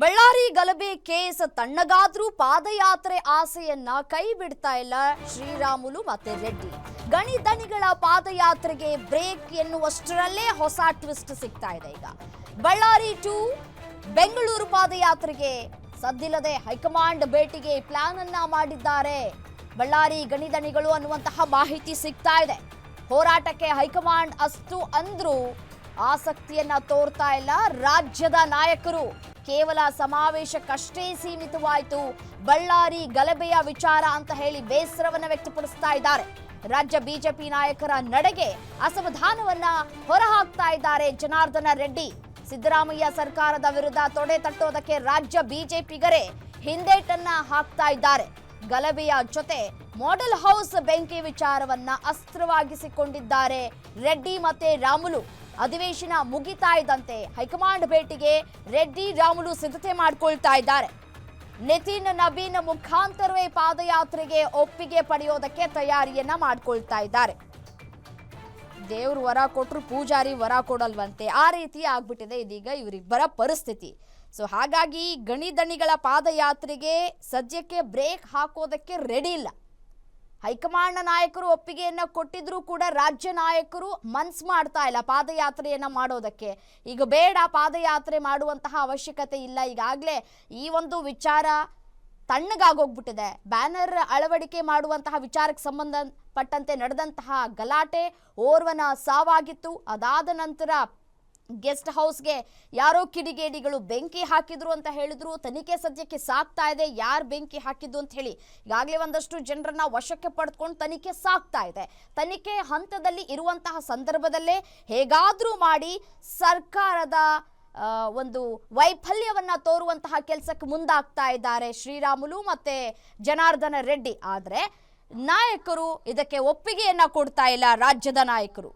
ಬಳ್ಳಾರಿ ಗಲಭೆ ಕೇಸ್ ತಣ್ಣಗಾದ್ರೂ ಪಾದಯಾತ್ರೆ ಆಸೆಯನ್ನ ಕೈ ಬಿಡ್ತಾ ಇಲ್ಲ ಶ್ರೀರಾಮುಲು ಮತ್ತೆ ರೆಡ್ಡಿ. ಗಣಿಧಣಿಗಳ ಪಾದಯಾತ್ರೆಗೆ ಬ್ರೇಕ್ ಎನ್ನುವಷ್ಟರಲ್ಲೇ ಹೊಸ ಟ್ವಿಸ್ಟ್ ಸಿಗ್ತಾ ಇದೆ. ಈಗ ಬಳ್ಳಾರಿ ಟು ಬೆಂಗಳೂರು ಪಾದಯಾತ್ರೆಗೆ ಸದ್ದಿಲ್ಲದೆ ಹೈಕಮಾಂಡ್ ಭೇಟಿಗೆ ಪ್ಲಾನ್ ಅನ್ನ ಮಾಡಿದ್ದಾರೆ ಬಳ್ಳಾರಿ ಗಣಿಧಣಿಗಳು ಅನ್ನುವಂತಹ ಮಾಹಿತಿ ಸಿಗ್ತಾ ಇದೆ. ಹೋರಾಟಕ್ಕೆ ಹೈಕಮಾಂಡ್ ಅಷ್ಟು ಅಂದ್ರೂ ಆಸಕ್ತಿಯನ್ನ ತೋರ್ತಾ ಇಲ್ಲ ರಾಜ್ಯದ ನಾಯಕರು. ಕೇವಲ ಸಮಾವೇಶಕ್ಕಷ್ಟೇ ಸೀಮಿತವಾಯಿತು ಬಳ್ಳಾರಿ ಗಲಭೆಯ ವಿಚಾರ ಅಂತ ಹೇಳಿ ಬೇಸರವನ್ನ ವ್ಯಕ್ತಪಡಿಸ್ತಾ ಇದ್ದಾರೆ. ರಾಜ್ಯ ಬಿಜೆಪಿ ನಾಯಕರ ನಡೆಗೆ ಅಸಮಾಧಾನವನ್ನ ಹೊರಹಾಕ್ತಾ ಇದ್ದಾರೆ ಜನಾರ್ದನ ರೆಡ್ಡಿ. ಸಿದ್ದರಾಮಯ್ಯ ಸರ್ಕಾರದ ವಿರುದ್ಧ ತೊಡೆ ತಟ್ಟೋದಕ್ಕೆ ರಾಜ್ಯ ಬಿಜೆಪಿಗರೇ ಹಿಂದೇಟನ್ನ ಹಾಕ್ತಾ ಇದ್ದಾರೆ. ಗಲಭೆಯ ಜೊತೆ ಮಾಡೆಲ್ ಹೌಸ್ ಬೆಂಕಿ ವಿಚಾರವನ್ನ ಅಸ್ತ್ರವಾಗಿಸಿಕೊಂಡಿದ್ದಾರೆ ರೆಡ್ಡಿ ಮತ್ತೆ ರಾಮುಲು. ಅಧಿವೇಶನ ಮುಗಿತಾ ಇದ್ದಂತೆ ಹೈಕಮಾಂಡ್ ಭೇಟಿಗೆ ರೆಡ್ಡಿ ರಾಮುಲು ಸಿದ್ಧತೆ ಮಾಡಿಕೊಳ್ತಾ ಇದ್ದಾರೆ. ನಿತಿನ್ ನವೀನ್ ಮುಖಾಂತರವೇ ಪಾದಯಾತ್ರೆಗೆ ಒಪ್ಪಿಗೆ ಪಡೆಯೋದಕ್ಕೆ ತಯಾರಿಯನ್ನ ಮಾಡ್ಕೊಳ್ತಾ ಇದ್ದಾರೆ. ದೇವ್ರು ವರ ಕೊಟ್ರು ಪೂಜಾರಿ ವರ ಕೊಡಲ್ವಂತೆ, ಆ ರೀತಿ ಆಗ್ಬಿಟ್ಟಿದೆ ಇದೀಗ ಇವರಿಬ್ಬರ ಪರಿಸ್ಥಿತಿ. ಸೊ ಹಾಗಾಗಿ ಗಣಿಧಣಿಗಳ ಪಾದಯಾತ್ರೆಗೆ ಸದ್ಯಕ್ಕೆ ಬ್ರೇಕ್ ಹಾಕೋದಕ್ಕೆ ರೆಡಿ ಇಲ್ಲ. ಹೈಕಮಾಂಡ್ ನಾಯಕರು ಒಪ್ಪಿಗೆಯನ್ನ ಕೊಟ್ಟಿದ್ರೂ ಕೂಡ ರಾಜ್ಯ ನಾಯಕರು ಮನ್ಸು ಮಾಡ್ತಾ ಇಲ್ಲ ಪಾದಯಾತ್ರೆಯನ್ನ ಮಾಡೋದಕ್ಕೆ. ಈಗ ಬೇಡ, ಪಾದಯಾತ್ರೆ ಮಾಡುವಂತಹ ಅವಶ್ಯಕತೆ ಇಲ್ಲ, ಈಗಾಗಲೇ ಈ ಒಂದು ವಿಚಾರ ತಣ್ಣಗಾಗೋಗ್ಬಿಟ್ಟಿದೆ. ಬ್ಯಾನರ್ ಅಳವಡಿಕೆ ಮಾಡುವಂತಹ ವಿಚಾರಕ್ಕೆ ಸಂಬಂಧಪಟ್ಟಂತೆ ನಡೆದಂತಹ ಗಲಾಟೆ, ಓರ್ವನ ಸಾವಾಗಿತ್ತು. ಅದಾದ ನಂತರ ಗೆಸ್ಟ್ ಹೌಸ್ಗೆ ಯಾರೋ ಕಿಡಿಗೇಡಿಗಳು ಬೆಂಕಿ ಹಾಕಿದ್ರು ಅಂತ ಹೇಳಿದ್ರು. ತನಿಖೆ ಸದ್ಯಕ್ಕೆ ಸಾಕ್ತಾ ಇದೆ ಯಾರು ಬೆಂಕಿ ಹಾಕಿದ್ದು ಅಂತ ಹೇಳಿ. ಈಗಾಗಲೇ ಒಂದಷ್ಟು ಜನರನ್ನ ವಶಕ್ಕೆ ಪಡೆದುಕೊಂಡು ತನಿಖೆ ಸಾಕ್ತಾ ಇದೆ. ತನಿಖೆ ಹಂತದಲ್ಲಿ ಇರುವಂತಹ ಸಂದರ್ಭದಲ್ಲೇ ಹೇಗಾದ್ರೂ ಮಾಡಿ ಸರ್ಕಾರದ ಒಂದು ವೈಫಲ್ಯವನ್ನ ತೋರುವಂತಹ ಕೆಲಸಕ್ಕೆ ಮುಂದಾಗ್ತಾ ಇದ್ದಾರೆ ಶ್ರೀರಾಮುಲು ಮತ್ತೆ ಜನಾರ್ದನ ರೆಡ್ಡಿ. ಆದರೆ ನಾಯಕರು ಇದಕ್ಕೆ ಒಪ್ಪಿಗೆಯನ್ನ ಕೊಡ್ತಾ ಇಲ್ಲ ರಾಜ್ಯದ ನಾಯಕರು.